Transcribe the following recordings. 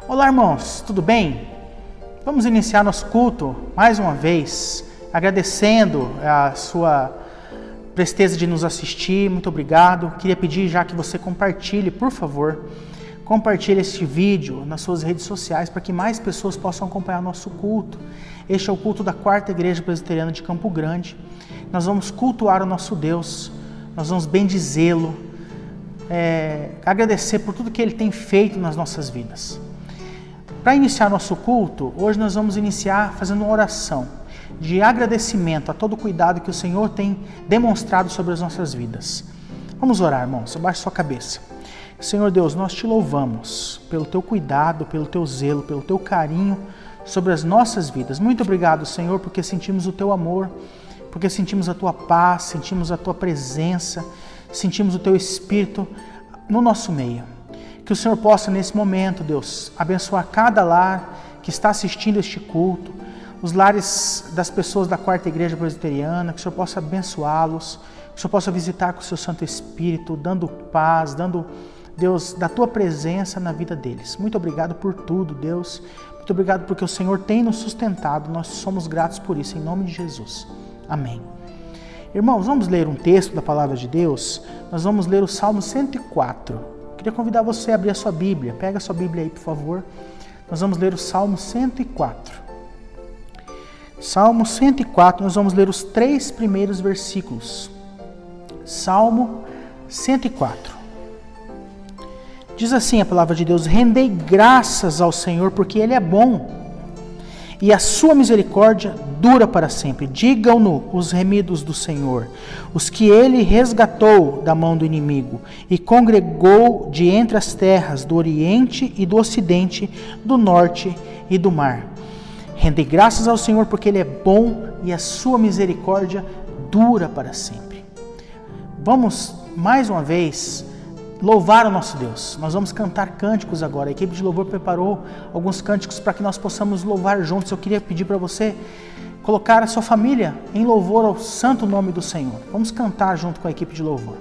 Olá, irmãos, tudo bem? Vamos iniciar nosso culto mais uma vez, agradecendo a sua presteza de nos assistir. Muito obrigado. Queria pedir já que você compartilhe, por favor, compartilhe este vídeo nas suas redes sociais para que mais pessoas possam acompanhar nosso culto. Este é o culto da Quarta Igreja Presbiteriana de Campo Grande. Nós vamos cultuar o nosso Deus, nós vamos bendizê-lo, agradecer por tudo que Ele tem feito nas nossas vidas. Para iniciar nosso culto, hoje nós vamos iniciar fazendo uma oração de agradecimento a todo o cuidado que o Senhor tem demonstrado sobre as nossas vidas. Vamos orar, irmãos, abaixe sua cabeça. Senhor Deus, nós te louvamos pelo teu cuidado, pelo teu zelo, pelo teu carinho sobre as nossas vidas. Muito obrigado, Senhor, porque sentimos o teu amor, porque sentimos a tua paz, sentimos a tua presença, sentimos o teu Espírito no nosso meio. Que o Senhor possa, nesse momento, Deus, abençoar cada lar que está assistindo este culto, os lares das pessoas da Quarta Igreja Presbiteriana, que o Senhor possa abençoá-los, que o Senhor possa visitar com o seu Santo Espírito, dando paz, dando, Deus, da tua presença na vida deles. Muito obrigado por tudo, Deus. Muito obrigado porque o Senhor tem nos sustentado. Nós somos gratos por isso, em nome de Jesus. Amém. Irmãos, vamos ler um texto da Palavra de Deus. Nós vamos ler o Salmo 104. Queria convidar você a abrir a sua Bíblia. Pega a sua Bíblia aí, por favor. Nós vamos ler o Salmo 104. Salmo 104, nós vamos ler os 3 primeiros versículos. Salmo 104. Diz assim a Palavra de Deus: rendei graças ao Senhor, porque Ele é bom, e a sua misericórdia dura para sempre. Digam-no os remidos do Senhor, os que Ele resgatou da mão do inimigo, e congregou de entre as terras do Oriente e do Ocidente, do Norte e do mar. Rendei graças ao Senhor, porque Ele é bom, e a sua misericórdia dura para sempre. Vamos, mais uma vez, louvar o nosso Deus. Nós vamos cantar cânticos agora. A equipe de louvor preparou alguns cânticos para que nós possamos louvar juntos. Eu queria pedir para você colocar a sua família em louvor ao santo nome do Senhor. Vamos cantar junto com a equipe de louvor.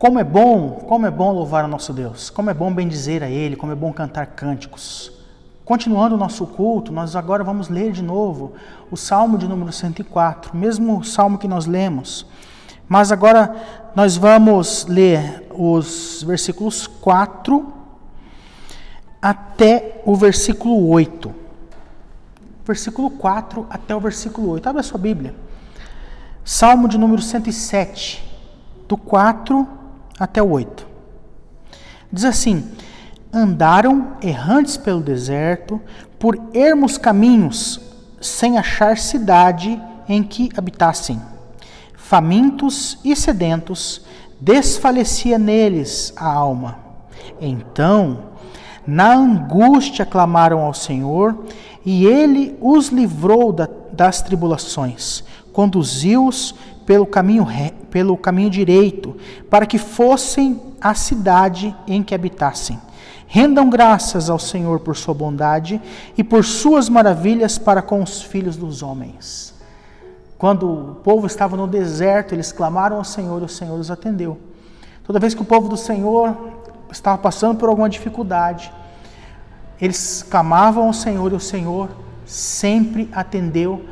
como é bom louvar o nosso Deus, como é bom bendizer a Ele, como é bom cantar cânticos. Continuando o nosso culto, nós agora vamos ler de novo o Salmo de número 104, mesmo Salmo que nós lemos. Mas agora nós vamos ler os versículos 4 até o versículo 8. Versículo 4 até o versículo 8. Abre a sua Bíblia. Salmo de número 107, do 4 até o 8. Diz assim: andaram errantes pelo deserto, por ermos caminhos, sem achar cidade em que habitassem. Famintos e sedentos, desfalecia neles a alma. Então, na angústia clamaram ao Senhor, e Ele os livrou das tribulações, conduziu-os pelo caminho direito, para que fossem à cidade em que habitassem. Rendam graças ao Senhor por sua bondade e por suas maravilhas para com os filhos dos homens. Quando o povo estava no deserto, eles clamaram ao Senhor e o Senhor os atendeu. Toda vez que o povo do Senhor estava passando por alguma dificuldade, eles clamavam ao Senhor e o Senhor sempre atendeu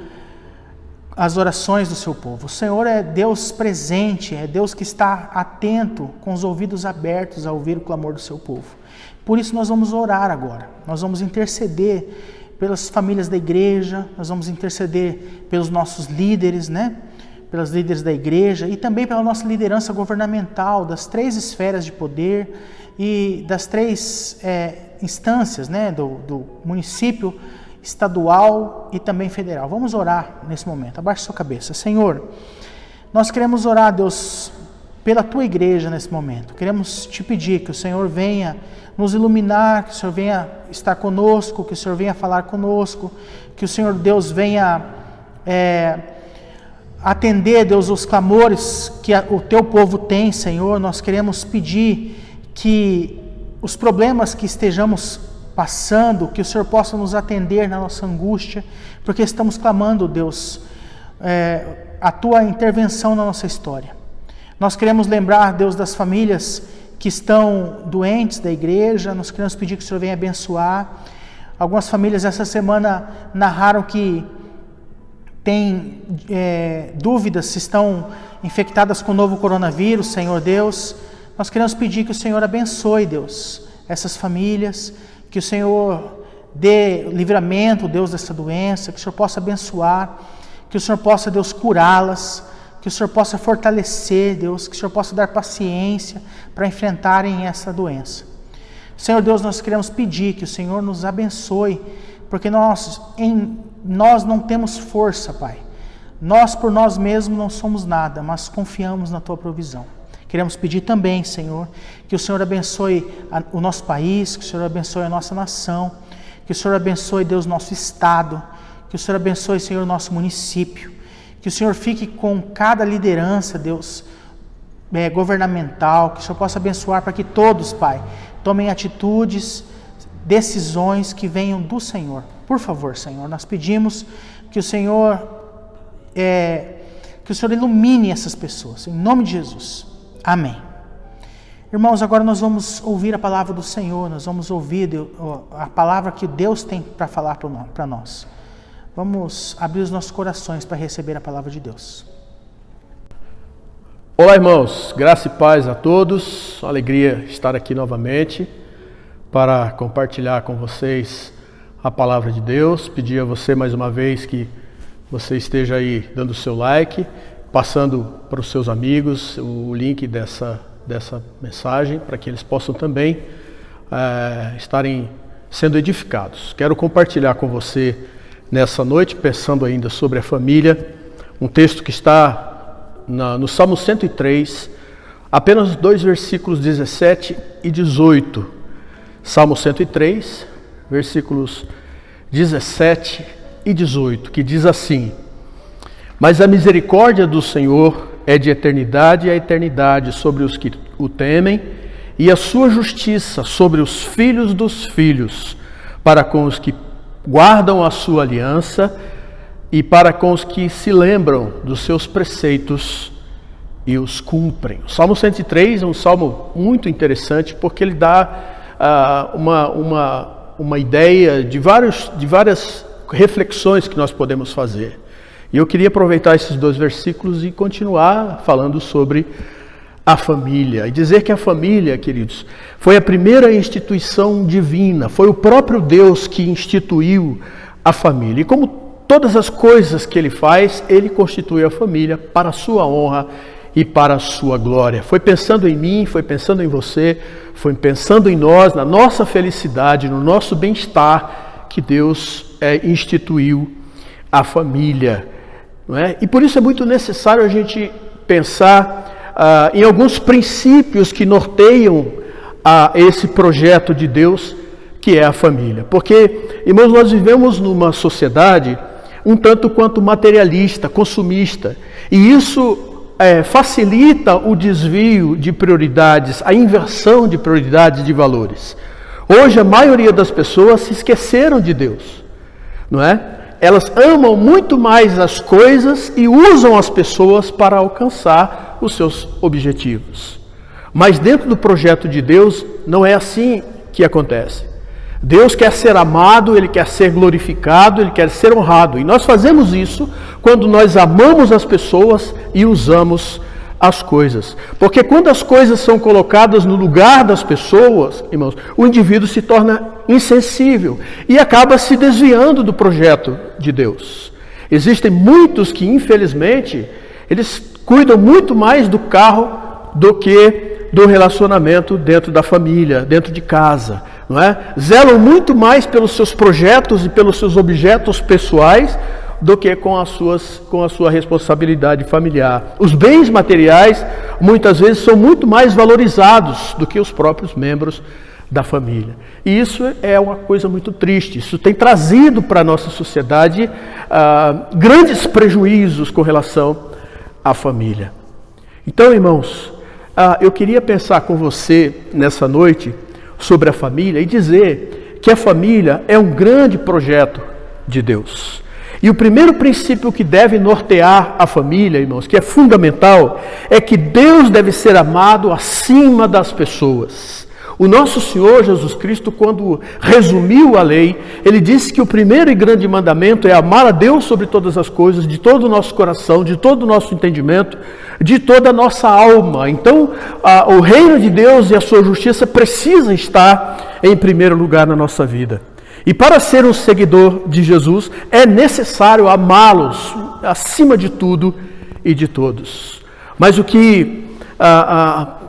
as orações do seu povo. O Senhor é Deus presente, é Deus que está atento, com os ouvidos abertos a ouvir o clamor do seu povo. Por isso nós vamos orar agora, nós vamos interceder pelas famílias da igreja, nós vamos interceder pelos nossos líderes, pelos líderes da igreja e também pela nossa liderança governamental, das 3 esferas de poder e das 3 instâncias, do município, estadual e também federal. Vamos orar nesse momento. Abaixe sua cabeça. Senhor, nós queremos orar, Deus, pela Tua igreja nesse momento. Queremos Te pedir que o Senhor venha nos iluminar, que o Senhor venha estar conosco, que o Senhor venha falar conosco, que o Senhor Deus venha atender, Deus, os clamores que o Teu povo tem, Senhor. Nós queremos pedir que os problemas que estejamos passando, que o Senhor possa nos atender na nossa angústia, porque estamos clamando, Deus, a Tua intervenção na nossa história. Nós queremos lembrar, Deus, das famílias que estão doentes da igreja, nós queremos pedir que o Senhor venha abençoar. Algumas famílias essa semana narraram que têm dúvidas se estão infectadas com o novo coronavírus, Senhor Deus. Nós queremos pedir que o Senhor abençoe, Deus, essas famílias, que o Senhor dê livramento, Deus, dessa doença, que o Senhor possa abençoar, que o Senhor possa, Deus, curá-las, que o Senhor possa fortalecer, Deus, que o Senhor possa dar paciência para enfrentarem essa doença. Senhor Deus, nós queremos pedir que o Senhor nos abençoe, porque nós não temos força, Pai. Nós por nós mesmos não somos nada, mas confiamos na Tua provisão. Queremos pedir também, Senhor, que o Senhor abençoe o nosso país, que o Senhor abençoe a nossa nação, que o Senhor abençoe, Deus, nosso estado, que o Senhor abençoe, Senhor, o nosso município, que o Senhor fique com cada liderança, Deus, governamental, que o Senhor possa abençoar para que todos, Pai, tomem atitudes, decisões que venham do Senhor. Por favor, Senhor, nós pedimos que o Senhor ilumine essas pessoas, em nome de Jesus. Amém. Irmãos, agora nós vamos ouvir a palavra do Senhor, nós vamos ouvir a palavra que Deus tem para falar para nós. Vamos abrir os nossos corações para receber a palavra de Deus. Olá, irmãos, graça e paz a todos, uma alegria estar aqui novamente para compartilhar com vocês a palavra de Deus. Pedir a você mais uma vez que você esteja aí dando o seu like, passando para os seus amigos o link dessa mensagem, para que eles possam também estarem sendo edificados. Quero compartilhar com você nessa noite, pensando ainda sobre a família, um texto que está no Salmo 103, apenas 2 versículos 17 e 18. Salmo 103, versículos 17 e 18, que diz assim: mas a misericórdia do Senhor é de eternidade a eternidade sobre os que o temem, e a sua justiça sobre os filhos dos filhos, para com os que guardam a sua aliança e para com os que se lembram dos seus preceitos e os cumprem. O Salmo 103 é um salmo muito interessante porque ele dá uma ideia de várias reflexões que nós podemos fazer. E eu queria aproveitar esses 2 versículos e continuar falando sobre a família. E dizer que a família, queridos, foi a primeira instituição divina, foi o próprio Deus que instituiu a família. E como todas as coisas que ele faz, ele constitui a família para a sua honra e para a sua glória. Foi pensando em mim, foi pensando em você, foi pensando em nós, na nossa felicidade, no nosso bem-estar, que Deus instituiu a família. Não é? E por isso é muito necessário a gente pensar em alguns princípios que norteiam esse projeto de Deus, que é a família. Porque, irmãos, nós vivemos numa sociedade um tanto quanto materialista, consumista, e isso facilita o desvio de prioridades, a inversão de prioridades de valores. Hoje a maioria das pessoas se esqueceram de Deus, não é? Elas amam muito mais as coisas e usam as pessoas para alcançar os seus objetivos. Mas dentro do projeto de Deus não é assim que acontece. Deus quer ser amado, Ele quer ser glorificado, Ele quer ser honrado. E nós fazemos isso quando nós amamos as pessoas e usamos as coisas. Porque quando as coisas são colocadas no lugar das pessoas, irmãos, o indivíduo se torna insensível e acaba se desviando do projeto de Deus. Existem muitos que, infelizmente, eles cuidam muito mais do carro do que do relacionamento dentro da família, dentro de casa. Não é? Zelam muito mais pelos seus projetos e pelos seus objetos pessoais do que com a sua responsabilidade familiar. Os bens materiais muitas vezes são muito mais valorizados do que os próprios membros da família. E isso é uma coisa muito triste. Isso tem trazido para a nossa sociedade grandes prejuízos com relação à família. Então, irmãos, eu queria pensar com você nessa noite sobre a família e dizer que a família é um grande projeto de Deus. E o primeiro princípio que deve nortear a família, irmãos, que é fundamental, é que Deus deve ser amado acima das pessoas. O nosso Senhor Jesus Cristo, quando resumiu a lei, ele disse que o primeiro e grande mandamento é amar a Deus sobre todas as coisas, de todo o nosso coração, de todo o nosso entendimento, de toda a nossa alma. Então, o reino de Deus e a sua justiça precisa estar em primeiro lugar na nossa vida. E para ser um seguidor de Jesus, é necessário amá-los acima de tudo e de todos. Mas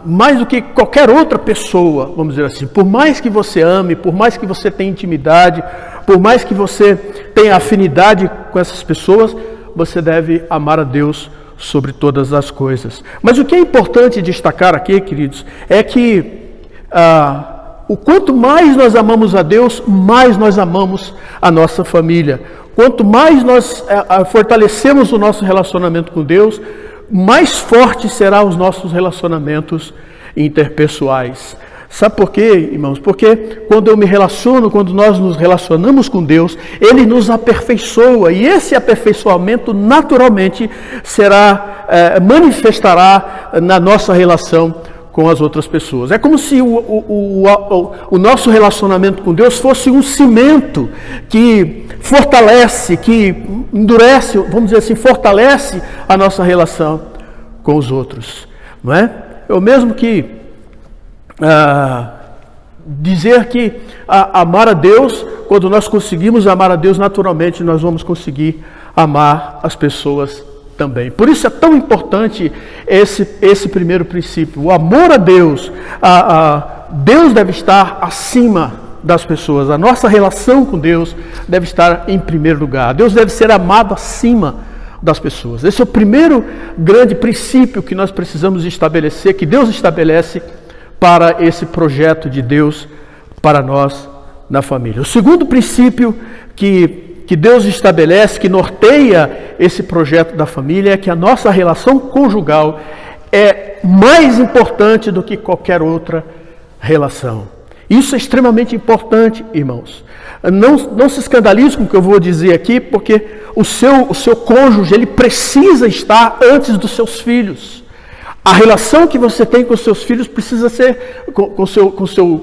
mais do que qualquer outra pessoa, vamos dizer assim, por mais que você ame, por mais que você tenha intimidade, por mais que você tenha afinidade com essas pessoas, você deve amar a Deus sobre todas as coisas. Mas o que é importante destacar aqui, queridos, é que o quanto mais nós amamos a Deus, mais nós amamos a nossa família. Quanto mais nós fortalecemos o nosso relacionamento com Deus, mais fortes serão os nossos relacionamentos interpessoais. Sabe por quê, irmãos? Porque quando nós nos relacionamos com Deus, Ele nos aperfeiçoa, e esse aperfeiçoamento naturalmente manifestará na nossa relação com as outras pessoas. É como se o nosso relacionamento com Deus fosse um cimento que fortalece, que endurece, vamos dizer assim, fortalece a nossa relação com os outros. Não é? Eu mesmo que dizer que amar a Deus, quando nós conseguimos amar a Deus, naturalmente nós vamos conseguir amar as pessoas também. Por isso é tão importante esse primeiro princípio. O amor a Deus. Deus deve estar acima das pessoas. A nossa relação com Deus deve estar em primeiro lugar. Deus deve ser amado acima das pessoas. Esse é o primeiro grande princípio que nós precisamos estabelecer, que Deus estabelece para esse projeto de Deus para nós na família. O segundo princípio que Deus estabelece, que norteia esse projeto da família, é que a nossa relação conjugal é mais importante do que qualquer outra relação. Isso é extremamente importante, irmãos. Não se escandalize com o que eu vou dizer aqui, porque o seu cônjuge, ele precisa estar antes dos seus filhos. A relação que você tem com seus filhos precisa ser, com seu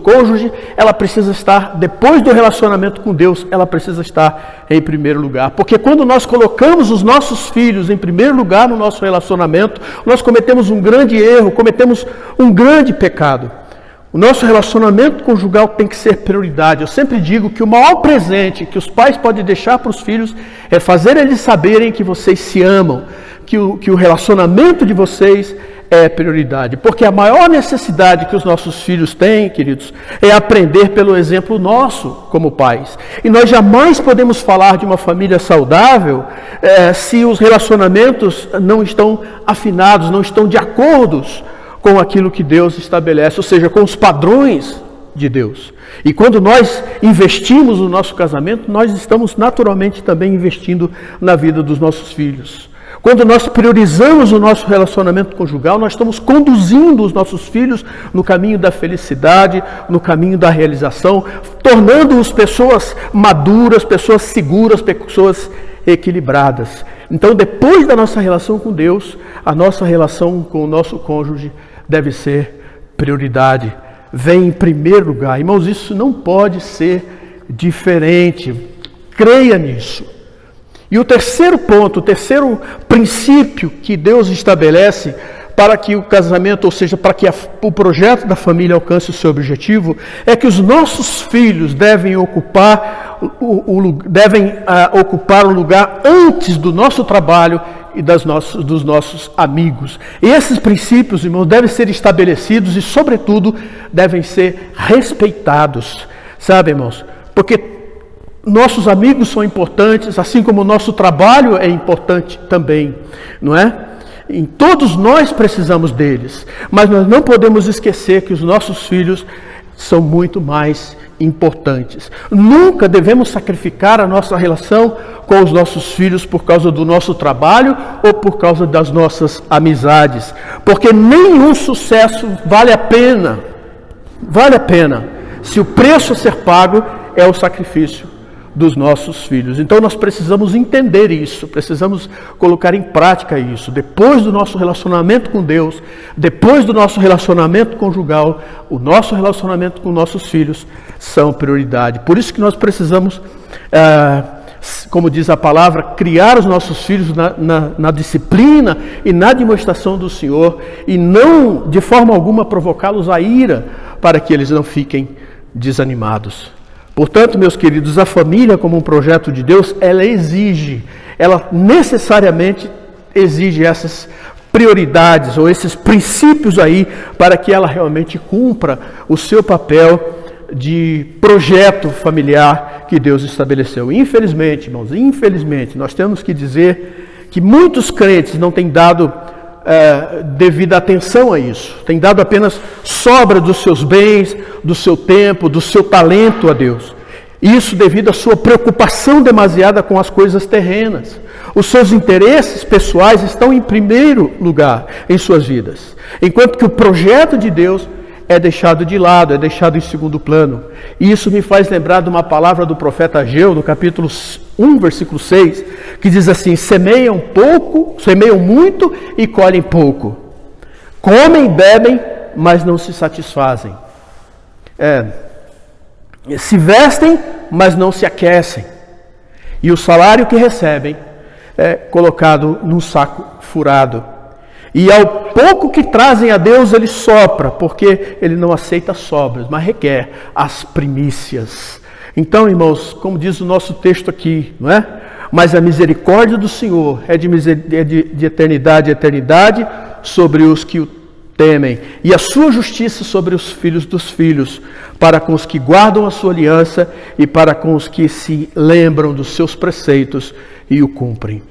cônjuge, ela precisa estar, depois do relacionamento com Deus, ela precisa estar em primeiro lugar. Porque quando nós colocamos os nossos filhos em primeiro lugar no nosso relacionamento, nós cometemos um grande erro, cometemos um grande pecado. O nosso relacionamento conjugal tem que ser prioridade. Eu sempre digo que o maior presente que os pais podem deixar para os filhos é fazer eles saberem que vocês se amam, que o relacionamento de vocês é prioridade. Porque a maior necessidade que os nossos filhos têm, queridos, é aprender pelo exemplo nosso como pais. E nós jamais podemos falar de uma família saudável se os relacionamentos não estão afinados, não estão de acordo com aquilo que Deus estabelece, ou seja, com os padrões de Deus. E quando nós investimos no nosso casamento, nós estamos naturalmente também investindo na vida dos nossos filhos. Quando nós priorizamos o nosso relacionamento conjugal, nós estamos conduzindo os nossos filhos no caminho da felicidade, no caminho da realização, tornando-os pessoas maduras, pessoas seguras, pessoas equilibradas. Então, depois da nossa relação com Deus, a nossa relação com o nosso cônjuge deve ser prioridade, vem em primeiro lugar. Irmãos, isso não pode ser diferente. Creia nisso. E o terceiro ponto, o terceiro princípio que Deus estabelece para que o casamento, ou seja, para que o projeto da família alcance o seu objetivo, é que os nossos filhos devem ocupar o lugar antes do nosso trabalho e dos nossos amigos. E esses princípios, irmãos, devem ser estabelecidos e, sobretudo, devem ser respeitados. Sabe, irmãos? Porque nossos amigos são importantes, assim como o nosso trabalho é importante também, não é? E todos nós precisamos deles, mas nós não podemos esquecer que os nossos filhos são muito mais importantes. Nunca devemos sacrificar a nossa relação com os nossos filhos por causa do nosso trabalho ou por causa das nossas amizades, porque nenhum sucesso vale a pena, se o preço a ser pago é o sacrifício dos nossos filhos. Então nós precisamos entender isso, precisamos colocar em prática isso. Depois do nosso relacionamento com Deus, depois do nosso relacionamento conjugal, o nosso relacionamento com nossos filhos são prioridade. Por isso que nós precisamos, como diz a palavra, criar os nossos filhos na disciplina e na demonstração do Senhor, e não de forma alguma provocá-los a ira, para que eles não fiquem desanimados. Portanto, meus queridos, a família como um projeto de Deus, ela necessariamente exige essas prioridades ou esses princípios aí para que ela realmente cumpra o seu papel de projeto familiar que Deus estabeleceu. Infelizmente, irmãos, nós temos que dizer que muitos crentes não têm dado devida atenção a isso, tem dado apenas sobra dos seus bens, do seu tempo, do seu talento a Deus. Isso devido à sua preocupação demasiada com as coisas terrenas. Os seus interesses pessoais estão em primeiro lugar em suas vidas, enquanto que o projeto de Deus é deixado de lado, é deixado em segundo plano. E isso me faz lembrar de uma palavra do profeta Ageu, no capítulo 1, versículo 6, que diz assim: semeiam muito e colhem pouco. Comem e bebem, mas não se satisfazem. Se vestem, mas não se aquecem. E o salário que recebem é colocado num saco furado. E ao pouco que trazem a Deus, ele sopra, porque ele não aceita sobras, mas requer as primícias. Então, irmãos, como diz o nosso texto aqui, não é? Mas a misericórdia do Senhor é de eternidade a eternidade sobre os que o temem, e a sua justiça sobre os filhos dos filhos, para com os que guardam a sua aliança e para com os que se lembram dos seus preceitos e o cumprem.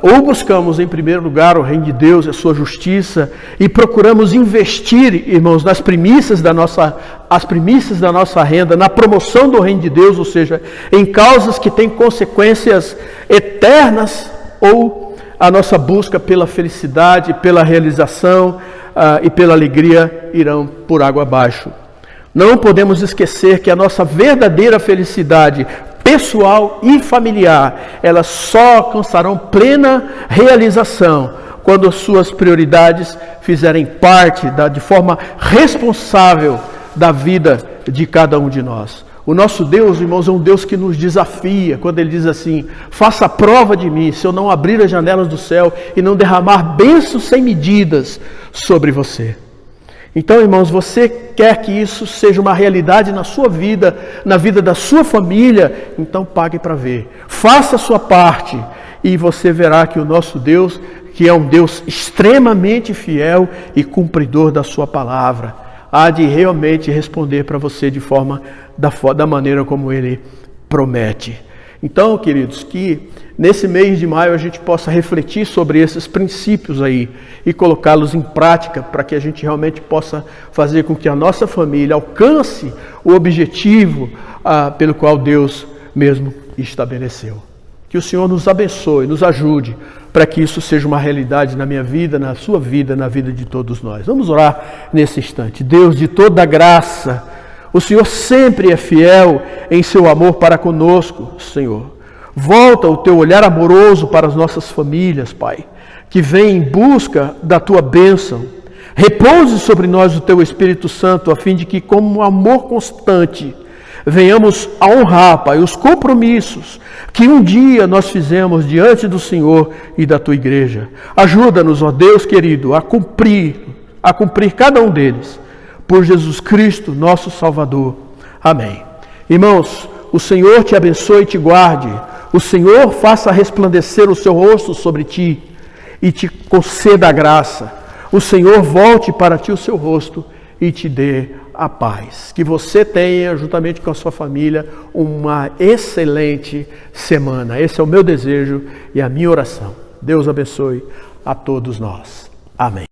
Ou buscamos em primeiro lugar o reino de Deus, a sua justiça, e procuramos investir, irmãos, as primícias da nossa renda, na promoção do reino de Deus, ou seja, em causas que têm consequências eternas, ou a nossa busca pela felicidade, pela realização e pela alegria irão por água abaixo. Não podemos esquecer que a nossa verdadeira felicidade pessoal e familiar, elas só alcançarão plena realização quando as suas prioridades fizerem parte de forma responsável da vida de cada um de nós. O nosso Deus, irmãos, é um Deus que nos desafia, quando Ele diz assim: faça prova de mim, se eu não abrir as janelas do céu e não derramar bênçãos sem medidas sobre você. Então, irmãos, você quer que isso seja uma realidade na sua vida, na vida da sua família? Então pague para ver. Faça a sua parte e você verá que o nosso Deus, que é um Deus extremamente fiel e cumpridor da sua palavra, há de realmente responder para você de forma da maneira como Ele promete. Então, queridos, que nesse mês de maio a gente possa refletir sobre esses princípios aí e colocá-los em prática para que a gente realmente possa fazer com que a nossa família alcance o objetivo pelo qual Deus mesmo estabeleceu. Que o Senhor nos abençoe, nos ajude para que isso seja uma realidade na minha vida, na sua vida, na vida de todos nós. Vamos orar nesse instante. Deus de toda graça, o Senhor sempre é fiel em seu amor para conosco, Senhor. Volta o teu olhar amoroso para as nossas famílias, Pai, que vem em busca da tua bênção. Repouse sobre nós o teu Espírito Santo, a fim de que, como um amor constante, venhamos a honrar, Pai, os compromissos que um dia nós fizemos diante do Senhor e da tua igreja. Ajuda-nos, ó Deus querido, a cumprir cada um deles, por Jesus Cristo, nosso Salvador. Amém. Irmãos, o Senhor te abençoe e te guarde. O Senhor faça resplandecer o seu rosto sobre ti e te conceda a graça. O Senhor volte para ti o seu rosto e te dê a paz. Que você tenha, juntamente com a sua família, uma excelente semana. Esse é o meu desejo e a minha oração. Deus abençoe a todos nós. Amém.